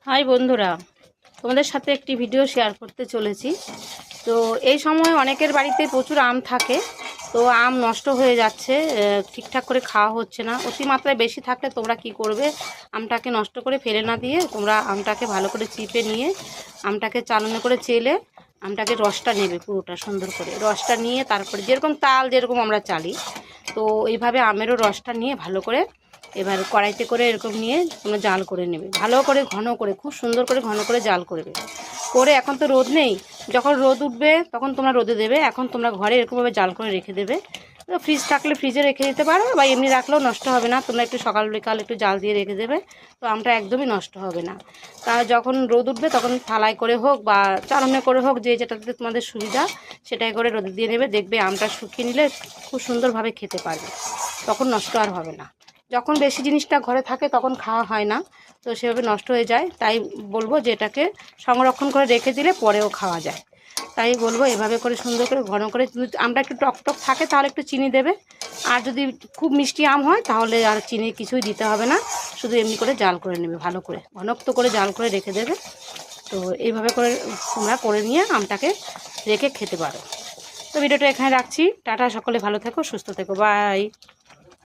High বন্ধুরা, তোমাদের সাথে একটি ভিডিও শেয়ার করতে চলেছি। তো এই সময় অনেকের বাড়িতে প্রচুর আম থাকে, তো আম নষ্ট হয়ে যাচ্ছে, ঠিকঠাক করে খাওয়া হচ্ছে না। অতিমাত্রায় বেশি থাকলে তোমরা কি করবে, আমটাকে নষ্ট করে ফেলে না দিয়ে তোমরা আমটাকে ভালো করে চিপে নিয়ে আমটাকে চালনা করে চেলে আমটাকে রসটা নেবে, পুরোটা সুন্দর করে রসটা নিয়ে তারপরে যেরকম তাল যেরকম আমরা চালি, তো এইভাবে আমেরও রসটা নিয়ে ভালো করে এবার কড়াইতে করে এরকম নিয়ে তোমরা জাল করে নেবে, ভালো করে ঘন করে, খুব সুন্দর করে ঘন করে জাল করবে। করে এখন তো রোদ নেই, যখন রোদ উঠবে তখন তোমরা রোদে দেবে। এখন তোমরা ঘরে এরকমভাবে জাল করে রেখে দেবে। ফ্রিজ থাকলে ফ্রিজে রেখে দিতে পারো, বা এমনি রাখলেও নষ্ট হবে না। তোমরা একটু সকাল বিকাল একটু জাল দিয়ে রেখে দেবে, তো আমটা একদমই নষ্ট হবে না। তা যখন রোদ উঠবে তখন থালায় করে হোক বা চালনে করে হোক, যে যেটাতে তোমাদের সুবিধা সেটাই করে রোদে দিয়ে নেবে। দেখবে আমটা শুকিয়ে নিলে খুব সুন্দরভাবে খেতে পারবে, তখন নষ্ট আর হবে না। যখন বেশি জিনিসটা ঘরে থাকে তখন খাওয়া হয় না, তো সেভাবে নষ্ট হয়ে যায়। তাই বলবো যে এটাকে সংরক্ষণ করে রেখে দিলে পরেও খাওয়া যায়। তাই বলবো এভাবে করে সুন্দর করে ঘন করে, আমটা একটু টক টক থাকে তাহলে একটু চিনি দেবে, আর যদি খুব মিষ্টি আম হয় তাহলে আর চিনি কিছুই দিতে হবে না, শুধু এমনি করে জাল করে নেবে, ভালো করে ঘনত্ব করে জাল করে রেখে দেবে। তো এইভাবে করে তোমরা করে নিয়ে আমটাকে রেখে খেতে পারো। তো ভিডিওটা এখানে রাখছি, টাটা, সকলে ভালো থেকো, সুস্থ থেকো, বাই।